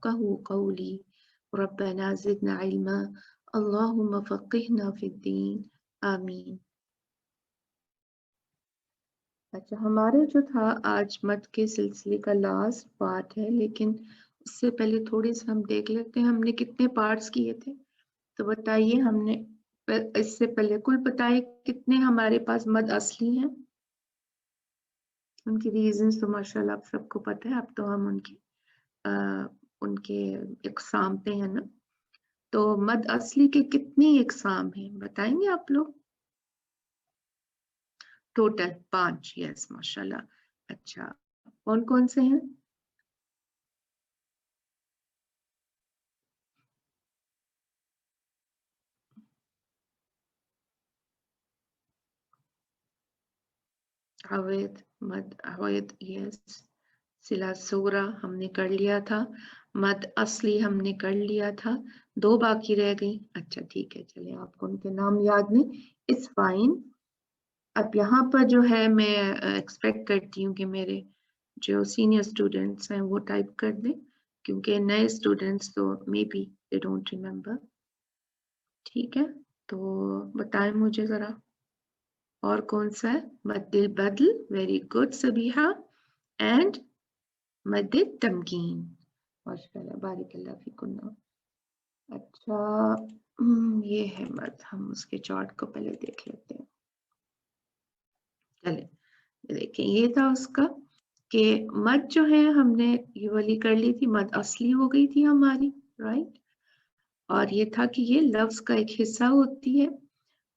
يفقهوا قولي ربنا زدنا علما اللهم فقهنا في الدين آمین. اچھا ہمارے جو تھا آج مد کے سلسلے کا لاسٹ پارٹ ہے، لیکن اس سے پہلے تھوڑی سی ہم دیکھ لیتے ہیں ہم نے کتنے پارٹس کیے تھے. تو بتائیے ہم نے اس سے پہلے کل بتائے کتنے ہمارے پاس مد اصلی ہیں. ان کی ریزنز تو ماشاءاللہ آپ سب کو پتہ ہے. اب تو ہم ان کے اقسام پہ ہیں نا. تو مد اصلی کے کتنی اقسام ہیں بتائیں گے آپ لوگ؟ ٹوٹل 5. یس ماشاءاللہ. اچھا کون کون سے ہیں؟ عوید مد عوید یس. صلہ صغرا ہم نے کر لیا تھا. مد اصلی ہم نے کر لیا تھا. 2 باقی رہ گئی. اچھا ٹھیک ہے چلیں آپ کو ان کے نام یاد نہیں. It's fine. اب یہاں پر جو ہے میں ایکسپیکٹ کرتی ہوں کہ میرے جو سینئر اسٹوڈینٹس ہیں وہ ٹائپ کر دیں، کیونکہ نئے اسٹوڈینٹس تو maybe they don't remember. ٹھیک ہے تو بتائیں مجھے ذرا اور کون سا ہے؟ مد البدل. Very good Sabiha. اینڈ مد تمکین. ماشاءاللہ بارک اللہ فیکن. اچھا یہ ہے مد. ہم اس کے چارٹ کو پہلے دیکھ لیتے ہیں. چلیں دیکھیں یہ تھا اس کا کہ مد جو ہے ہم نے یہ والی کر لی تھی. مد اصلی ہو گئی تھی ہماری رائٹ. اور یہ تھا کہ یہ لفظ کا ایک حصہ ہوتی ہے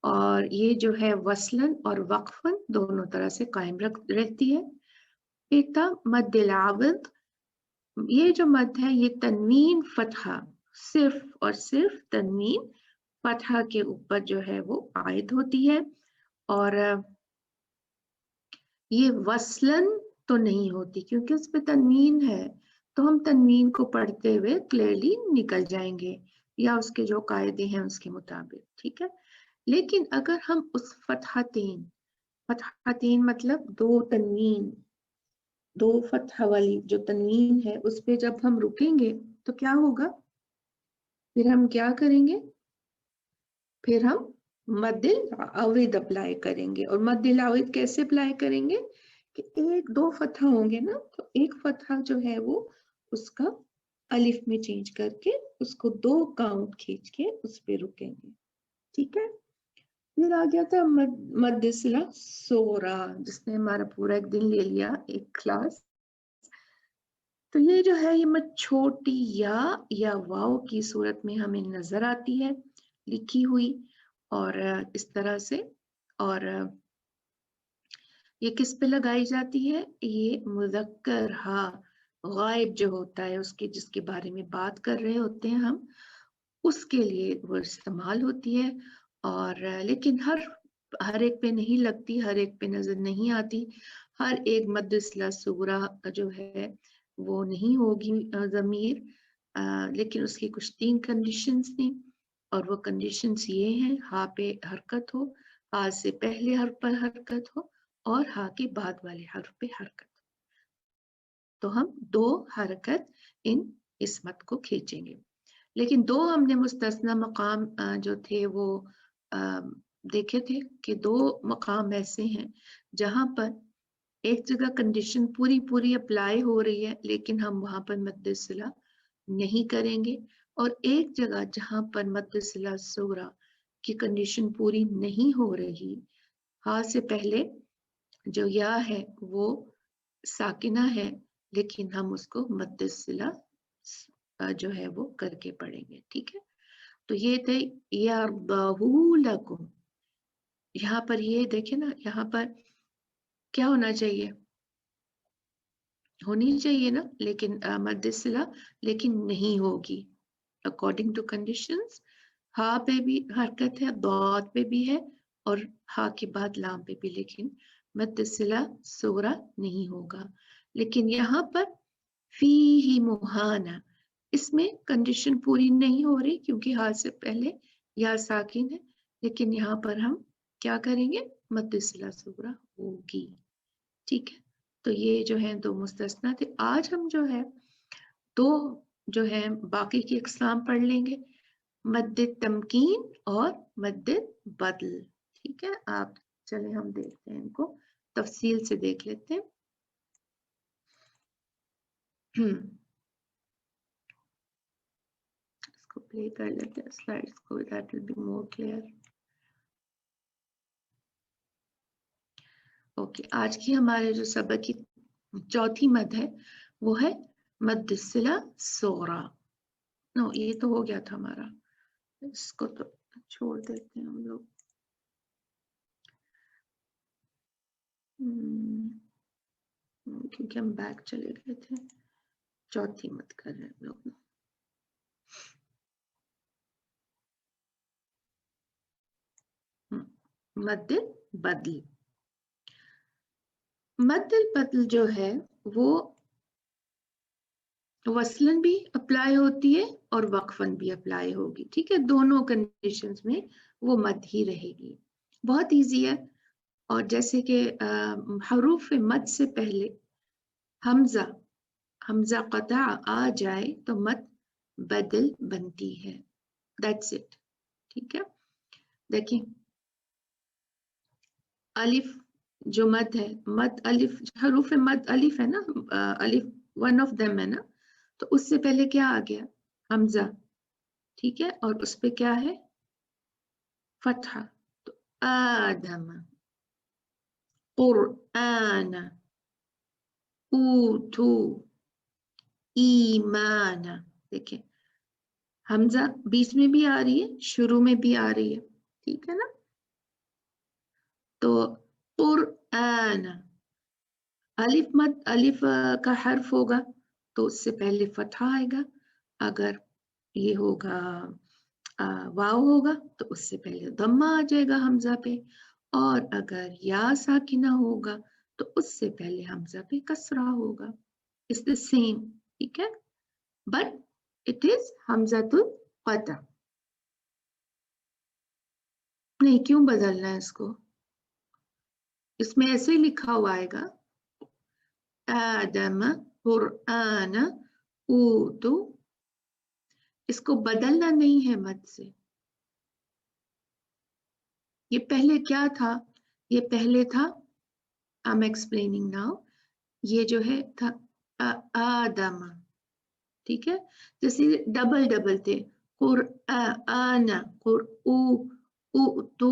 اور یہ جو ہے وصلاً اور وقفاً دونوں طرح سے قائم رہتی ہے. ایک تھا مد العوض. یہ جو مد ہے یہ تنوین فتحہ، صرف اور صرف تنوین فتحہ کے اوپر جو ہے وہ عائد ہوتی ہے اور یہ وصلاً تو نہیں ہوتی کیونکہ اس پہ تنوین ہے. تو ہم تنوین کو پڑھتے ہوئے کلیئرلی نکل جائیں گے یا اس کے جو قاعدے ہیں اس کے مطابق. ٹھیک ہے. لیکن اگر ہم اس فتحتین مطلب 2 تنوین، 2 فتح والی جو تنوین ہے اس پہ جب ہم رکیں گے تو کیا ہوگا؟ پھر ہم کیا کریں گے؟ پھر ہم مد العوض اپلائی کریں گے. اور مد العوض کیسے اپلائی کریں گے کہ 1-2 فتح ہوں گے نا، تو ایک فتح جو ہے وہ اس کا الف میں چینج کر کے اس کو 2 کاؤنٹ کھینچ کے اس پہ رکیں گے. ٹھیک ہے. پھر آ گیا تھا مد صلہ صغرا جس نے ہمارا پورا ایک دن لے لیا ایک کلاس. تو یہ جو ہے یہ مد چھوٹی یا واو کی صورت میں ہمیں نظر آتی ہے لکھی ہوئی اور اس طرح سے. اور یہ کس پہ لگائی جاتی ہے؟ یہ مذکر ہا غائب جو ہوتا ہے اس کے جس کے بارے میں بات کر رہے ہوتے ہیں ہم، اس کے لیے وہ استعمال ہوتی ہے. اور لیکن ہر ایک پہ نہیں لگتی، ہر ایک پہ نظر نہیں آتی. ہر ایک مد صلہ صغرا جو ہے وہ نہیں ہوگی ضمیر، لیکن اس کی کچھ 3 کنڈیشنز تھیں اور وہ کنڈیشنز یہ ہیں: ہا پہ حرکت ہو، ہا سے پہلے حرف پر حرکت ہو اور ہا کے بعد والے حرف پہ حرکت ہو. تو ہم 2 حرکت اس مد کو کھینچیں گے. لیکن 2 ہم نے مستثنی مقام جو تھے وہ دیکھے تھے کہ 2 مقام ایسے ہیں جہاں پر ایک جگہ کنڈیشن پوری اپلائی ہو رہی ہے لیکن ہم وہاں پر مد صلہ نہیں کریں گے، اور ایک جگہ جہاں پر مد صلہ صغرا کی کنڈیشن پوری نہیں ہو رہی، ہا سے پہلے جو یا ہے وہ ساکنہ ہے لیکن ہم اس کو مد صلہ جو ہے وہ کر کے پڑھیں گے. ٹھیک ہے. تو یہ تھے یرضہ لکم. یہاں پر یہ دیکھیں نا، یہاں پر کیا ہونا چاہیے؟ ہونی چاہیے نا، لیکن مد صلہ لیکن نہیں ہوگی اکارڈنگ ٹو کنڈیشنز. ہا پہ بھی حرکت ہے، ضاد پہ بھی ہے اور ہا کے بعد لام پہ بھی، لیکن مد صلہ صغرا نہیں ہوگا. لیکن یہاں پر فیہ مہانہ، اس میں کنڈیشن پوری نہیں ہو رہی کیونکہ ہا سے پہلے یا ساکن ہے، لیکن یہاں پر ہم کیا کریں گے؟ مد صلہ صغرا ہوگی. ٹھیک ہے. تو یہ جو ہیں 2 مستثنی تھے. آج ہم جو ہے 2 जो है बाकी की अक़साम पढ़ लेंगे, मद्द तमकीन और मद्द बदल। ठीक है, आप चले हम देखते हैं, इनको तफसील से देख लेते हैं। इसको प्ले कर लेते हैं स्लाइड्स को, that will be more clear. Okay, आज की हमारे जो सबक की चौथी मद है वो है मद्द सिला सोरा। नो, ये तो हो गया था हमारा, इसको तो छोड़ देते हैं हम लोग। क्योंकि हम बैक चले गए थे, चौथी मत कर रहे हैं हम लोग। मद्द बदल, मद्द बदल जो है वो वसलन भी अप्लाई होती है और वक्फन भी अप्लाई होगी। ठीक है, दोनों कंडीशंस में वो मद ही रहेगी। बहुत इजी है। और जैसे कि हरूफ मद से पहले हमजा हमजा कता आ जाए तो मद बदल बनती है। That's it. ठीक है, देखिए अलिफ जो मद है, मद अलिफ, हरूफ मद अलिफ है ना, अलिफ वन ऑफ देम है ना, तो उससे पहले क्या आ गया? हमजा। ठीक है, और उस पे क्या है? फतहा। तो आदम, कुरआन, ऊतू, ईमान। देखिए हमजा बीच में भी आ रही है, शुरू में भी आ रही है। ठीक है ना, तो कुरआन, अलिफ मद अलिफ का हर्फ होगा तो उससे पहले फतहा आएगा। अगर ये होगा वाव होगा तो उससे पहले दम्मा आ जाएगा हमजा पे। और अगर या साकिना होगा तो उससे पहले हमजा पे कसरा होगा। It's the same. ठीक है, बट इट इज हमजातुल क़ता। नहीं, क्यों बदलना है इसको? इसमें ऐसे ही लिखा हुआ आएगा, आदम कुरआन ऊतु। इसको बदलना नहीं है मद से। ये पहले क्या था? ये पहले था, आई एम एक्सप्लेनिंग नाउ, ये जो है था आदम। ठीक है, जैसे डबल डबल थे, कुरआन, तू,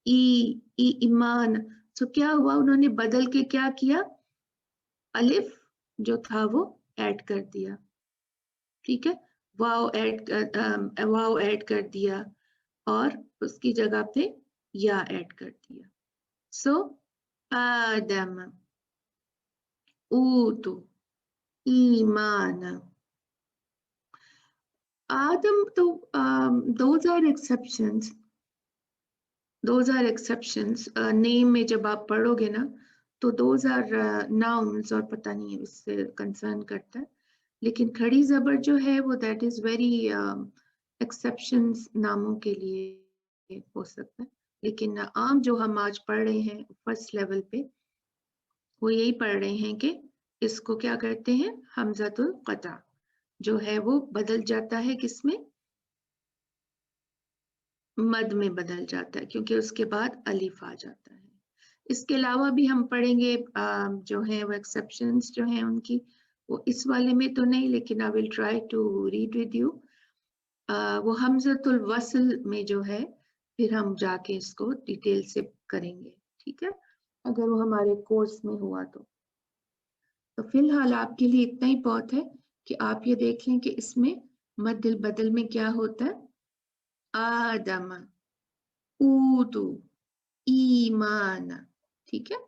ईमान। तो क्या हुआ, उन्होंने बदल के क्या किया? अलिफ जो था वो ऐड कर दिया। ठीक है, वाव ऐड कर दिया और उसकी जगह पे या ऐड कर दिया। सो आदम, ऊतु, ईमान। आदम तो those are exceptions, those are exceptions। Name में जब आप पढ़ोगे ना तो those are nouns, और पता नहीं इससे कंसर्न करता है। लेकिन खड़ी जबर जो है वो दैट इज वेरी एक्सेप्शंस नामों के लिए हो सकता है। लेकिन आम जो हम आज पढ़ रहे हैं फर्स्ट लेवल पे, वो यही पढ़ रहे हैं कि इसको क्या करते हैं? हमजातुल क़ता जो है वो बदल जाता है, किसमें? मद में बदल जाता है, क्योंकि उसके बाद अलिफ आ जाता है। इसके अलावा भी हम पढ़ेंगे जो है वो एक्सेप्शंस जो हैं उनकी, वो इस वाले में तो नहीं, लेकिन I will try to read with you. वो हमज़तुल वस्ल में जो है फिर हम जाके इसको डिटेल से करेंगे। ठीक है, अगर वो हमारे कोर्स में हुआ तो फिलहाल आपके लिए इतना ही बहुत है कि आप ये देख लें कि इसमें मद्दल बदल में क्या होता है। आदम, ऊदू, ईमान। ठीक है,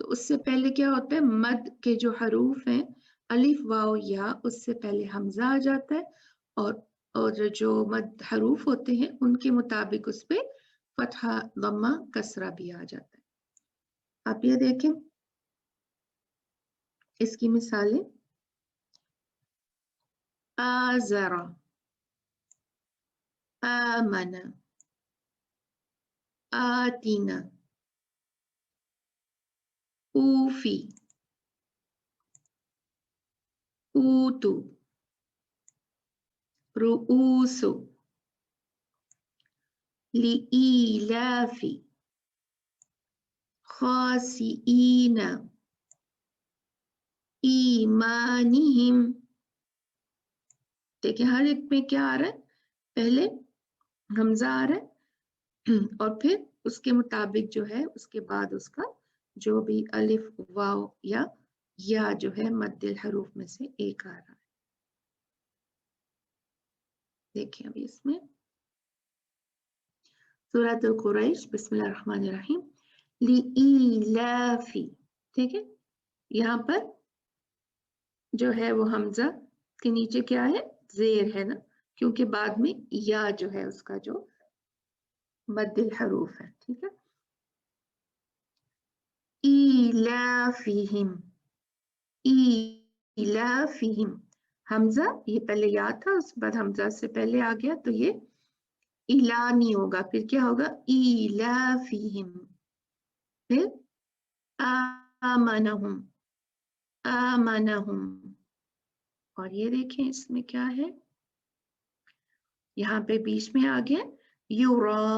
तो उससे पहले क्या होता है? मद के जो हरूफ हैं अलिफ वाव या, उससे पहले हमजा आ जाता है, और जो मद हरूफ होते हैं उनके मुताबिक उस पे फतहा, दम्मा, कसरा भी आ जाता है। आप ये देखें इसकी मिसालें, आज़रा, आमना, आतीना, ऊफी, ऊतु, रुऊसु, लिईलाफी, खासिईना, ईमानिहिम। देखिए हर एक में क्या आ रहा है, पहले हमजा आ रहा है और फिर उसके मुताबिक जो है उसके बाद उसका जो भी अलिफ वाव या जो है मद्दिल हरूफ में से एक आ रहा है। देखिए अभी इसमें सूरह कुरैश, बिस्मिल्लाहिर्रहमानिर्रहीम, लिईलाफी, ठीक है। यहाँ पर जो है वो हमजा के नीचे क्या है, जेर है ना, क्योंकि बाद में या जो है उसका जो मद्दिल हरूफ है, ठीक है। इलाफिहिम, इलाफिहिम, हमजा ये पहले या था, उसके बाद हमजा से पहले आ गया तो ये इला नहीं होगा, फिर क्या होगा, इलाफिहिम, फिर आमनहुम, आमनहुम। और ये देखें इसमें क्या है, यहाँ पे बीच में आ गया युराऊन,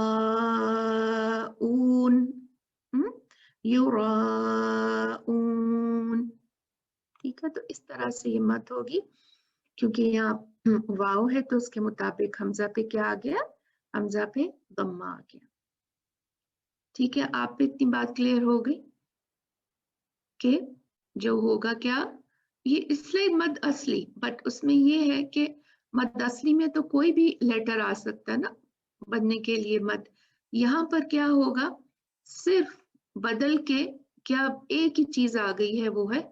युराऊन, ठीक है। तो इस तरह से ये मत होगी, क्योंकि यहाँ वाव है तो उसके मुताबिक हमजा पे क्या आ गया, हमजा पे दम्मा आ गया, ठीक है। आप पे इतनी बात क्लियर हो गई कि जो होगा क्या, ये इसलिए मद असली, बट उसमें ये है कि मद असली में तो कोई भी लेटर आ सकता है ना बनने के लिए मद, यहाँ पर क्या होगा, सिर्फ बदल के क्या एक ही चीज आ गई है, वो है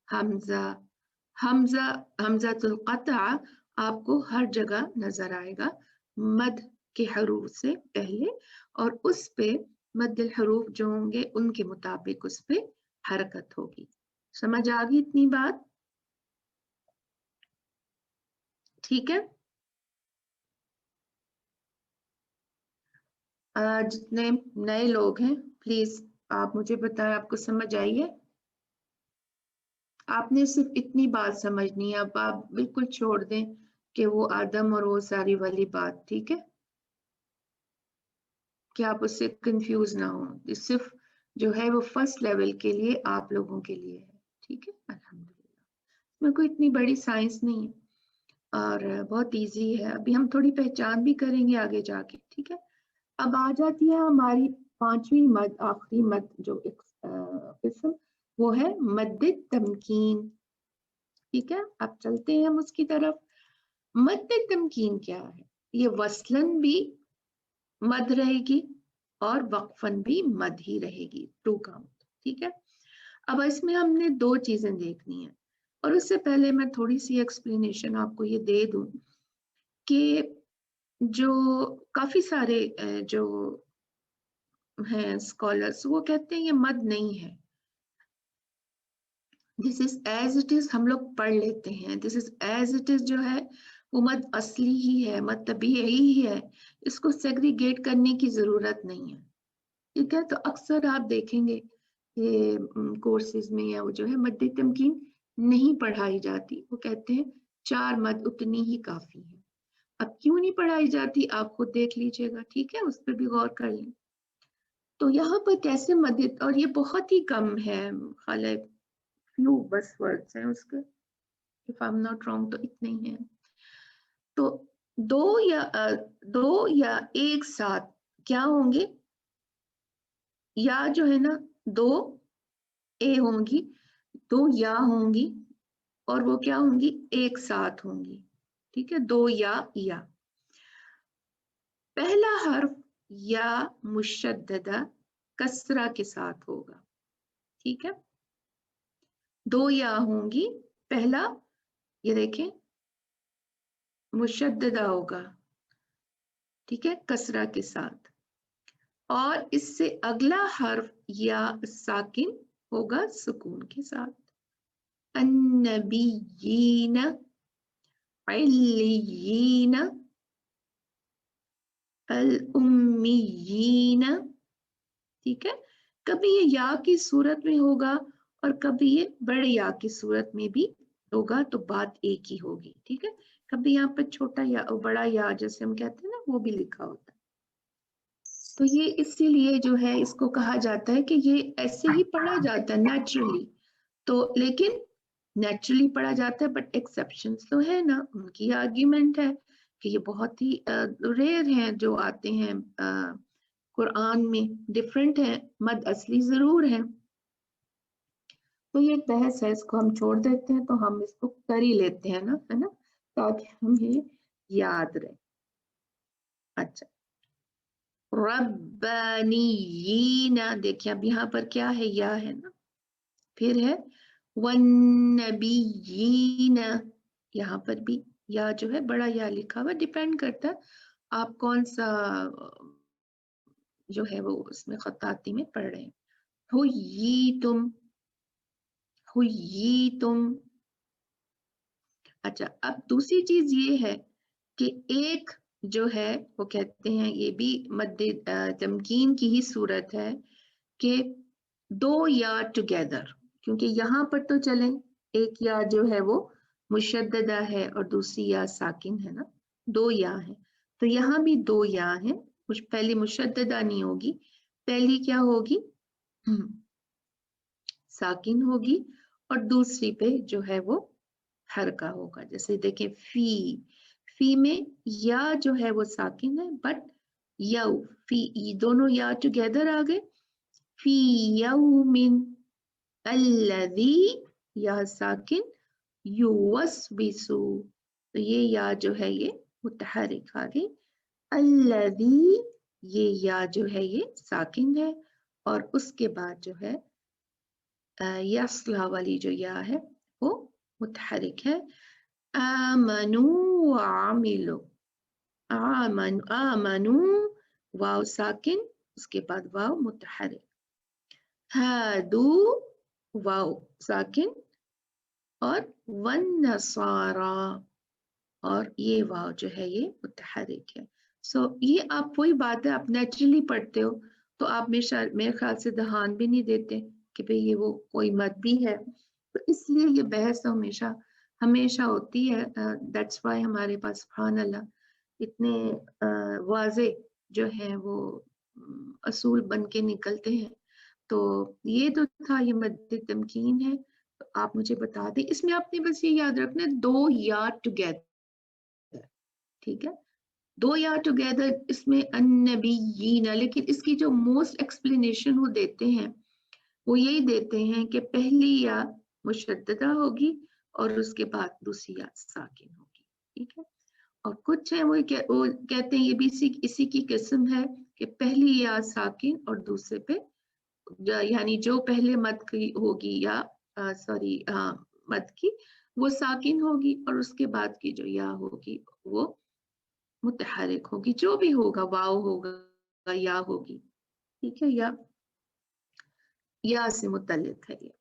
हमजा। हमजा, हमजातुल कतआ आपको हर जगह नजर आएगा मद के हरूफ से पहले, और उस पे मद्दिल हरूफ जो होंगे उनके मुताबिक उस पे हरकत होगी। समझ आ गई इतनी बात, ठीक है। जितने नए लोग हैं प्लीज आप मुझे बताएं, आपको समझ आई है? आपने सिर्फ इतनी बात समझनी है, अब आप बिल्कुल छोड़ दें कि वो आदम और वो सारी वाली बात, ठीक है, कि आप उससे कंफ्यूज ना हो। सिर्फ जो है वो फर्स्ट लेवल के लिए आप लोगों के लिए है, ठीक है। अल्हम्दुलिल्लाह, इसमें कोई इतनी बड़ी साइंस नहीं है और बहुत इजी है, अभी हम थोड़ी पहचान भी करेंगे आगे जाके, ठीक है। अब आ जाती है हमारी पांचवी मद, आखिरी मद जो एक किस्म, वो है मद्दे तमकीन, ठीक है। अब चलते हैं हम उसकी तरफ। मद्दे तमकीन क्या है, ये वसलन भी मद रहेगी और वक्फन भी मद ही रहेगी, टू काउंट, ठीक है। अब इसमें हमने दो चीजें देखनी है, और उससे पहले मैं थोड़ी सी एक्सप्लेनेशन आपको ये दे दूं कि जो काफी सारे जो हैं स्कॉलर्स, वो कहते हैं ये मद नहीं है, this is as it is, हम लोग पढ़ लेते हैं, this is as it is जो है वो मद असली ही है, मद तबीई ही है, इसको सेग्रीगेट करने की जरूरत नहीं है, ठीक है। तो अक्सर आप देखेंगे कि कोर्सेज में या वो जो है मद्दे तमकीन नहीं पढ़ाई जाती, वो कहते हैं चार मद उतनी ही काफी है। अब क्यों नहीं पढ़ाई जाती आप खुद देख लीजिएगा, ठीक है, उस पर भी गौर कर लें। तो यहाँ पर कैसे मदद, और ये बहुत ही कम है, खाली फ्यू बस वर्ड्स हैं उसके, if I am not wrong तो इतने ही हैं। तो दो या एक साथ क्या होंगे, या जो है ना दो ए होंगी, दो या होंगी, और वो क्या होंगी, एक साथ होंगी, ठीक है, दो या। पहला हर्फ या मुशद्ददा कसरा के साथ होगा, ठीक है, दो या होंगी, पहला ये देखें मुशद्ददा होगा, ठीक है, कसरा के साथ, और इससे अगला हर्फ या साकिन होगा सुकून के साथ। अन्नबीयीन, इल्लियीन, अल उम्मीयीन, ठीक है। कभी ये या की सूरत में होगा और कभी ये बड़े या की सूरत में भी होगा, तो बात एक ही होगी, ठीक है। कभी यहाँ पर छोटा या बड़ा या जैसे हम कहते हैं ना वो भी लिखा होता है। तो ये इसीलिए जो है इसको कहा जाता है कि ये ऐसे ही पढ़ा जाता है नेचुरली। तो लेकिन नेचुरली पढ़ा जाता है, बट एक्सेप्शंस तो है ना, उनकी आर्ग्यूमेंट है कि ये बहुत ही रेयर हैं जो आते हैं कुरान में, डिफरेंट है, मद असली जरूर है। तो ये एक बहस है, इसको हम छोड़ देते हैं, तो हम इसको कर ही लेते हैं ना, है ना, ताकि हमें याद रहे। अच्छा, रब्बानीयीन, देखिए अब यहाँ पर क्या है, या है ना, फिर है वन्नबिय्यीन, यहाँ पर भी या जो है बड़ा या लिखा हुआ, डिपेंड करता है आप कौन सा जो है वो उसमें खताती में पढ़ रहे हैं। हुय्यीतुम। अच्छा, अब दूसरी चीज ये है कि एक जो है वो कहते हैं, ये भी मद्दे तमकीन की ही सूरत है कि दो या टुगेदर, क्योंकि यहाँ पर तो चले एक या जो है वो मुशद्ददा है और दूसरी या साकिन है ना, दो या है, तो यहाँ भी दो या है, कुछ पहली मुशद्ददा नहीं होगी, पहली क्या होगी साकिन होगी, और दूसरी पे जो है वो हरका होगा। जैसे देखें फी में या जो है वो साकिन है, बट यऊ फी, ये दोनों या टुगेदर आ गए, फी यौमिन अल्लज़ी, या साकिन, युवस्विसु, तो ये या जो है ये मुतहर्रिक आ गई, अल्लज़ी ये या जो है ये साकिन है, और उसके बाद जो है यस्ला वाली जो या है वो मुतहर्रिक है। आमनु व आमिलु, आमनु वाव साकिन, उसके बाद वाव मुतहर्रिक, हादू वाव साकिन, और वन नसारा, और ये वाव जो है ये मुतहर्रिक है। सो ये आप वही बात है, आप नेचुरली पढ़ते हो तो आप मेरे ख्याल से ध्यान भी नहीं देते कि भाई ये वो कोई मत भी है, तो इसलिए ये बहस हमेशा हमेशा होती है। दैट्स वाई हमारे पास सुभान अल्लाह इतने वाजे जो है वो असूल बन के निकलते हैं। तो ये तो था, ये मद्दे तमकीन है, तो आप मुझे बता दें, इसमें आपने बस ये याद रखना दो या टुगेदर, ठीक है, दो या टुगेदर इसमें अन्नबीयीन, लेकिन इसकी जो मोस्ट एक्सप्लेनेशन वो देते हैं वो यही देते हैं कि पहली या मुशद्ददा होगी और उसके बाद दूसरी या साकिन होगी, ठीक है। और कुछ है वो कहते हैं ये भी इसी की किस्म है कि पहली या साकिन और दूसरे पे यानी जो पहले मद की होगी या सॉरी मद की वो साकिन होगी, और उसके बाद की जो या होगी वो मुतहर्रिक होगी, जो भी होगा, वाव होगा या होगी, ठीक है, या से मुतल्लिक है ये।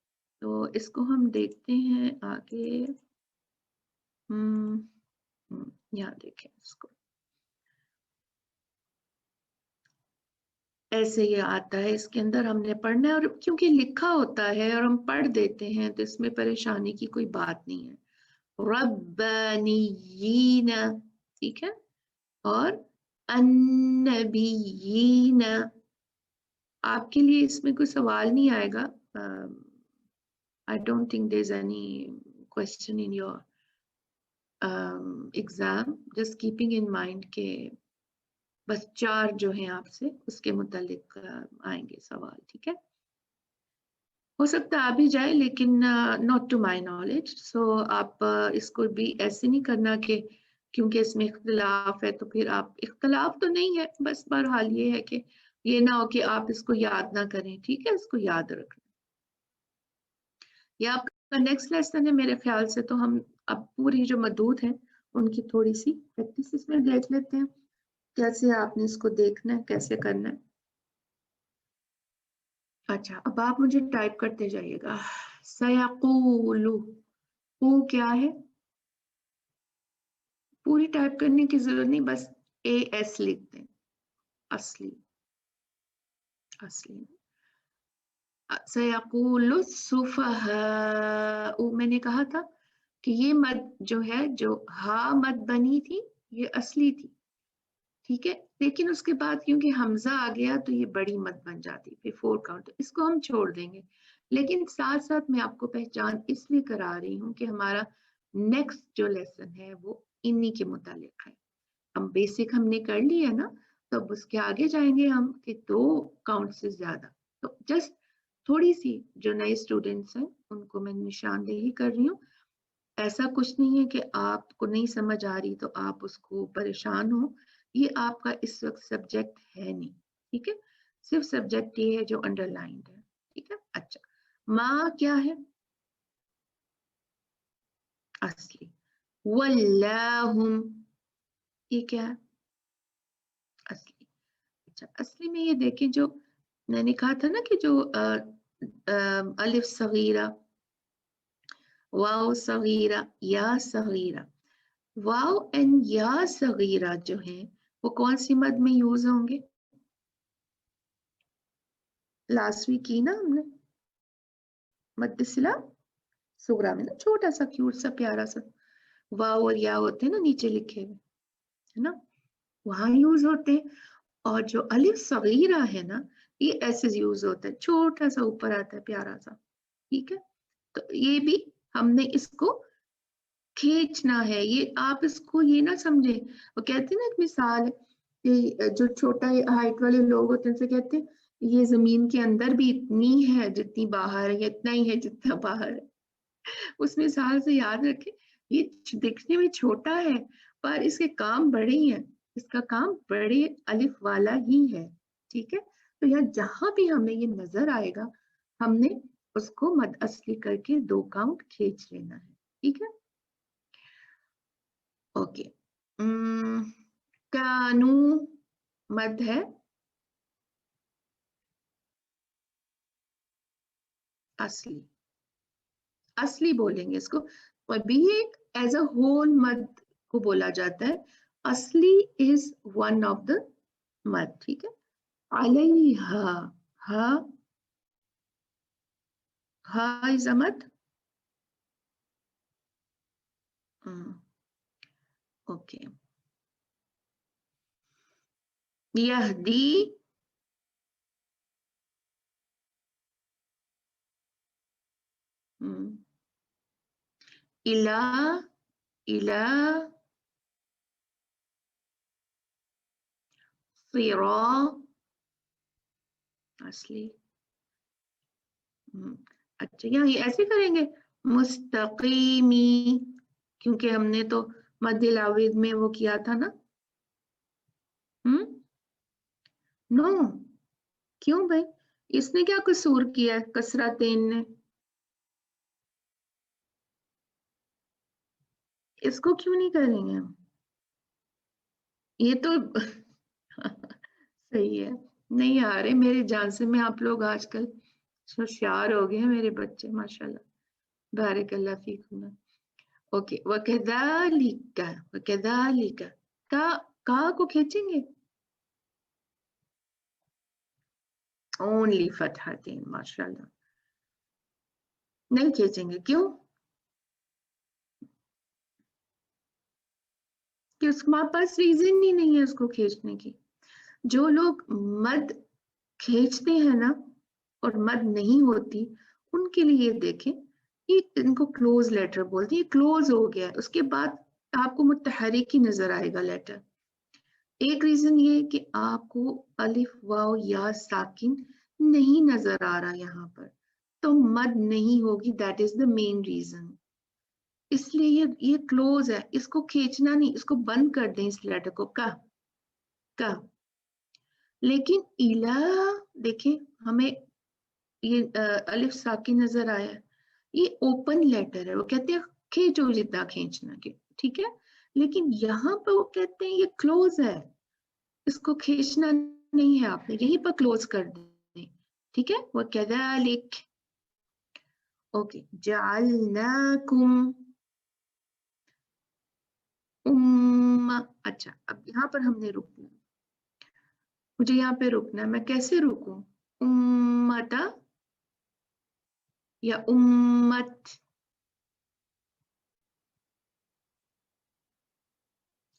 तो इसको हम देखते हैं आगे। यहाँ देखें इसको, ऐसे ये आता है, इसके अंदर हमने पढ़ना है, और क्योंकि लिखा होता है और हम पढ़ देते हैं तो इसमें परेशानी की कोई बात नहीं है। रब्बानीयीन, ठीक है, और अन्नबीयीन, आपके लिए इसमें कोई सवाल नहीं आएगा। I don't think there's any question in your exam. Just keeping in mind के बस 4 जो हैं आपसे उसके मुतालिक आएंगे सवाल, ठीक है। हो सकता है आ भी जाए, लेकिन नॉट टू माय नॉलेज। सो आप इसको भी ऐसे नहीं करना कि क्योंकि इसमें इख्तिलाफ है तो फिर आप, इख्तिलाफ तो नहीं है, बस बहरहाल ये है कि ये ना हो कि आप इसको याद ना करें, ठीक है, इसको याद रखना। ये आपका नेक्स्ट लेसन है मेरे ख्याल से, तो हम अब पूरी जो मदूद है उनकी थोड़ी सी प्रैक्टिस इसमें देख लेते हैं, कैसे आपने इसको देखना है, कैसे करना है। अच्छा, अब आप मुझे टाइप करते जाइएगा। सयकूलु, क्या है, पूरी टाइप करने की जरूरत नहीं, बस AS लिख दें, असली असली। सयकूलु सुफहा, मैंने कहा था कि ये मद जो है, जो हा मद बनी थी, ये असली थी, ठीक है। लेकिन उसके बाद क्योंकि हमजा आ गया तो ये बड़ी मद बन जाती फिर 4 काउंट, इसको हम छोड़ देंगे। लेकिन साथ साथ मैं आपको पहचान इसलिए करा रही हूँ कि हमारा नेक्स्ट जो लेसन है वो इन्हीं के मुतालिक है। हम बेसिक हमने कर लिया ना, तो अब उसके आगे जाएंगे हम कि 2 काउंट से ज्यादा। तो जस्ट थोड़ी सी जो नए स्टूडेंट्स हैं उनको मैं निशानदेही कर रही हूँ। ऐसा कुछ नहीं है कि आपको नहीं समझ आ रही तो आप उसको परेशान हो, ये आपका इस वक्त सब्जेक्ट है नहीं, ठीक है। सिर्फ सब्जेक्ट ये है जो अंडरलाइंड है, ठीक है। अच्छा, माँ क्या है? असली। वल्लाहुम, ये क्या है? असली। अच्छा, असली में ये देखें, जो मैंने कहा था ना कि जो अलिफ सगीरा, वाव सगीरा, या सगीरा, वाव एंड या सगीरा जो है वो कौन सी मद में यूज होंगे? लास्ट वीक की ना हमने, मद सिला सुगरा में ना, छोटा सा क्यूट सा प्यारा सा वाव और या होते हैं ना नीचे लिखे हुए, है ना, वहां यूज होते हैं। और जो अलिफ सगीरा है ना, ये ऐसे यूज होता है, छोटा सा ऊपर आता है प्यारा सा, ठीक है। तो ये भी हमने इसको खींचना है, ये आप इसको ये ना समझे। वो कहते हैं ना, एक मिसाल है कि जो छोटा हाइट वाले लोग होते हैं उनसे कहते हैं ये जमीन के अंदर भी इतनी है जितनी बाहर है, या इतना ही है जितना बाहर है। उस मिसाल से याद रखें, ये दिखने में छोटा है पर इसके काम बड़े हैं, इसका काम बड़े अलिफ वाला ही है, ठीक है। तो यहाँ जहां भी हमें ये नजर आएगा हमने उसको मद असली करके 2 काउंट खींच लेना है, ठीक है। ओके, कानू मद है असली, असली बोलेंगे इसको। अभी एक एज अ होल मद को बोला जाता है, असली इज वन ऑफ द मद, ठीक है। अलैहा, हा, हा इज अ मद। ओके, यहदी, इला, इला, सिरा, असली। अच्छा, यहाँ ये ऐसे करेंगे, मुस्तकीमी, क्योंकि हमने तो मद्दिल आविद में वो किया था ना। नो, क्यों भाई, इसने क्या कसूर किया है कसरतेन ने? इसको क्यों नहीं करेंगे हम? ये तो सही है। नहीं आ रहे मेरे जान से, मैं आप लोग आजकल होशियार हो गए हैं मेरे बच्चे, माशाल्लाह, बारिकल्लाह फीकुम। ओके, वकदालिका, वकदालिका, का को खींचेंगे, ओनली फतहतीन, माशाल्लाह, नहीं खींचेंगे, क्यों? कि उसके पास रीजन ही नहीं है उसको खींचने की। जो लोग मद खींचते हैं ना और मद नहीं होती, उनके लिए देखें, ये इनको क्लोज लेटर बोलते हैं, ये क्लोज हो गया है, उसके बाद आपको मुतहरिक ही नजर आएगा लेटर। एक रीजन ये कि आपको अलिफ वाव या साकिन नहीं नजर आ रहा यहाँ पर, तो मद नहीं होगी, that is the main reason. इसलिए ये क्लोज है, इसको खींचना नहीं, इसको बंद कर दें इस लेटर को, का। लेकिन इला, देखें, हमें ये अलिफ साकिन नजर आया है, ये ओपन लेटर है, वो कहते हैं खींचो जितना खींचना के, ठीक है। लेकिन यहाँ पर वो कहते हैं ये क्लोज है, इसको खींचना नहीं है, आपने यहीं पर क्लोज कर दें, ठीक है। वो कज़ालिक, ओके, जअलनाकुम उम्मा। अच्छा, अब यहाँ पर हमने रुकना, मुझे यहाँ पे रुकना है, मैं कैसे रुकूं? उम्मता या उम्मत?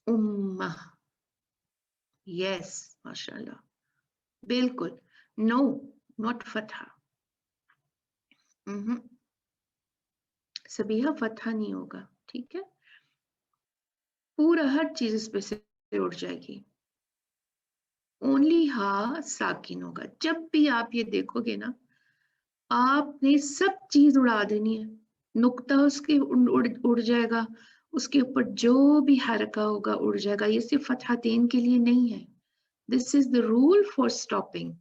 उम्मा, यस, माशाल्लाह, बिल्कुल, नो, नॉट फतहा, सबिहा फतहा नहीं होगा, ठीक है, पूरा हर चीज इस पे से उड़ जाएगी, ओनली हा साकिन होगा। जब भी आप ये देखोगे ना, आपने सब चीज उड़ा देनी है, नुक्ता उसके उड़ जाएगा, उसके ऊपर जो भी हरका होगा उड़ जाएगा। ये सिर्फ फतहतैन के लिए नहीं है, this is the rule for stopping,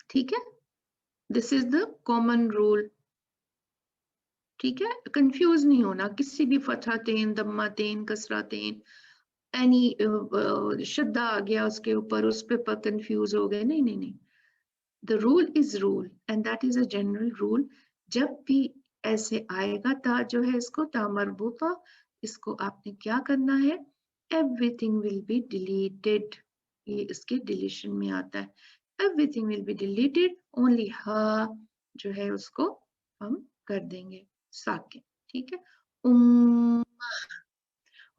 ठीक है, this is the common rule, ठीक है, कंफ्यूज नहीं होना किसी भी फतहतैन, दम्मातैन, कसरातैन, एनी शद्दा आ गया उसके ऊपर, उस पे कंफ्यूज हो गए, नहीं नहीं नहीं, the rule is rule and that is a general rule. जब भी ऐसे आएगा ता जो है इसको ता मरबूता, इसको आपने क्या करना है, एवरीथिंग विल बी डिलीटेड, ये इसके डिलीशन में आता है, everything will be deleted, only हा जो है उसको हम कर देंगे साकिन, ठीक है,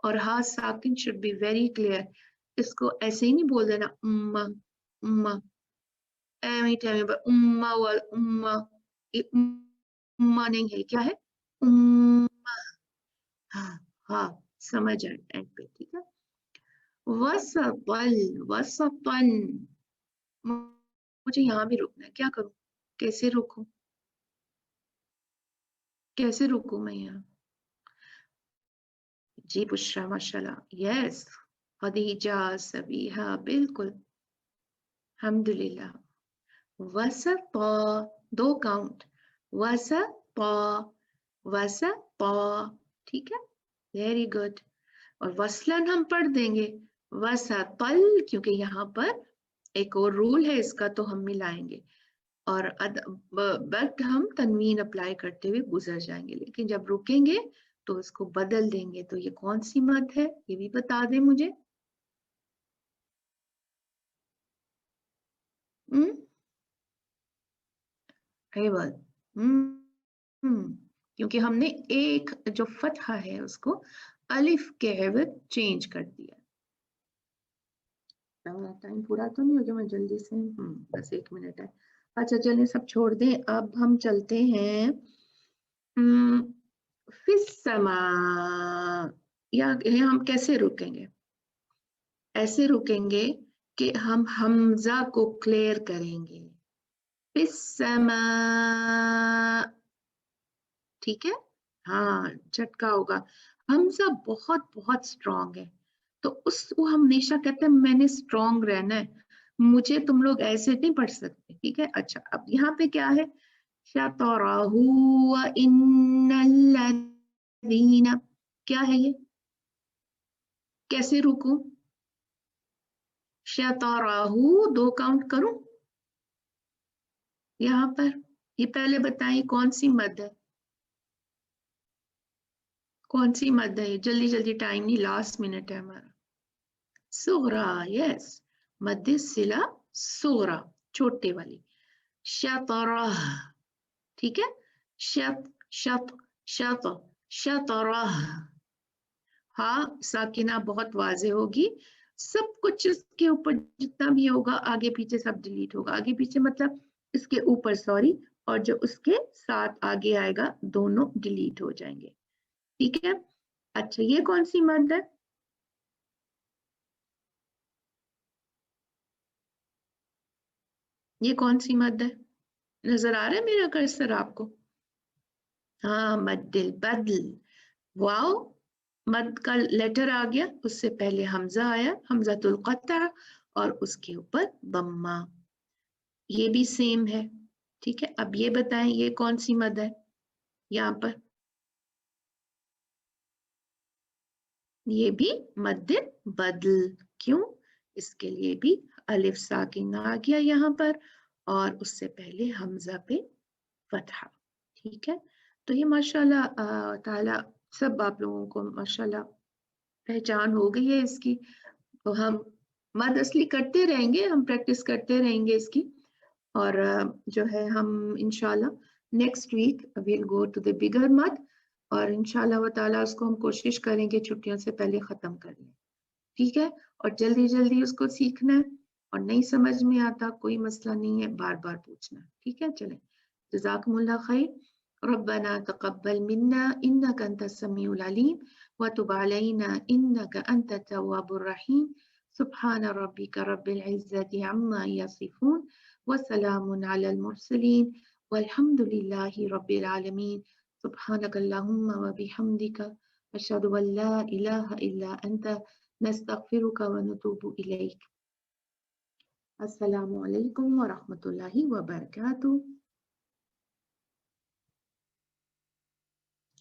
और हा साकिन शुड बी वेरी क्लियर, इसको ऐसे ही नहीं बोल देना उम्मा उम्मा, उम्मा वाल उम्मा, ये उम्मा नहीं है, क्या है, उम्मा, हाँ हाँ, समझ आए एंड पे, ठीक है, वसतल, वसतन, मुझे यहाँ भी रुकना है, क्या करूं, कैसे रुकूं, कैसे रुकूं मैं यहाँ, जी बुशरा माशाल्लाह, यस, खदीजा, सबीहा, बिल्कुल, अल्हम्दुलिल्लाह, वसत, दो काउंट, वसत, वसत, ठीक है, वेरी गुड, और वसलन हम पढ़ देंगे, वसतल, क्योंकि यहाँ पर एक और रूल है इसका तो हम मिलाएंगे, और बट हम तनवीन अप्लाई करते हुए गुजर जाएंगे, लेकिन जब रुकेंगे तो इसको बदल देंगे। तो ये कौन सी मद है, ये भी बता दें मुझे। क्योंकि हमने एक जो फतहा है उसको अलिफ के एवज चेंज कर दिया। टाइम पूरा तो नहीं हो गया, मैं जल्दी से, बस 1 मिनट है। अच्छा चलिए सब छोड़ दें, अब हम चलते हैं फिस्समा, या हम कैसे रुकेंगे, ऐसे रुकेंगे कि हम हमजा को क्लियर करेंगे, फिस्समा, ठीक है, हाँ झटका होगा, हमजा बहुत बहुत स्ट्रॉन्ग है, तो उस वो हम हमेशा कहते हैं मैंने स्ट्रॉन्ग रहना है, मुझे तुम लोग ऐसे नहीं पढ़ सकते, ठीक है। अच्छा अब यहाँ पे क्या है, शतरहु व इन्नल्लज़ीना, क्या है ये, कैसे रुकूं, शतरहु, दो काउंट करूं यहाँ पर, ये पहले बताइए कौन सी मद है, कौन सी मद है, जल्दी जल्दी, टाइम नहीं, लास्ट मिनट है हमारा, सुगरा, यस, मद सिला सुगरा, छोटे वाली, शतरह, ठीक है, शत शत शत शतरह, हाँ साकिना बहुत वाजे होगी, सब कुछ इसके ऊपर जितना भी होगा आगे पीछे सब डिलीट होगा, आगे पीछे मतलब इसके ऊपर सॉरी, और जो उसके साथ आगे आएगा दोनों डिलीट हो जाएंगे, ठीक है। अच्छा ये कौन सी मद है, ये कौन सी मद है, नजर आ रहा है मेरा कर्सर आपको, हाँ मद्दिल बदल, वाओ, मद का लेटर आ गया, उससे पहले हमजा आया, हमजातुल कत्ता, और उसके ऊपर दम्मा, ये भी सेम है, ठीक है। अब ये बताएं ये कौन सी मद है, यहाँ पर ये भी मद बदल, क्यों, इसके लिए भी अलिफ साकिन आ गया यहाँ पर, और उससे पहले हमजा पे फतहा, ठीक है। तो ये माशाल्लाह ताला सब आप लोगों को माशाल्लाह पहचान हो गई है इसकी, तो हम मद असली करते रहेंगे, हम प्रैक्टिस करते रहेंगे इसकी, और जो है हम इंशाल्लाह next week will go to the bigger मद, और इंशाल्लाह व ताला उसको हम कोशिश करेंगे छुट्टियों से पहले खत्म कर लें। ठीक है, और जल्दी जल्दी उसको सीखना है, और नहीं समझ में आता कोई मसला नहीं है, बार बार पूछना है। ठीक है, चलें, जज़ाकुमुल्लाह खैर। रब्बना तक़ब्बल मिन्ना इन्नका अंतस समीउल अलीम व तुब अलैना इन्नका अंतत तव्वाबुर रहीम। सुब्हान रब्बिका रब्बिल इज़्ज़ति अम्मा यसिफून व सलामुन अलल मुरसलीन वल्हम्दुलिल्लाहि रब्बिल आलमीन। सुब्हानकल्लाहुम्मा व बिहम्दिका अशहदु अन ला इलाहा इल्ला अंता नस्तगफिरुका व नतूबु इलैक। अस्सलामु अलैकुम व रहमतुल्लाहि व बरकातुहू।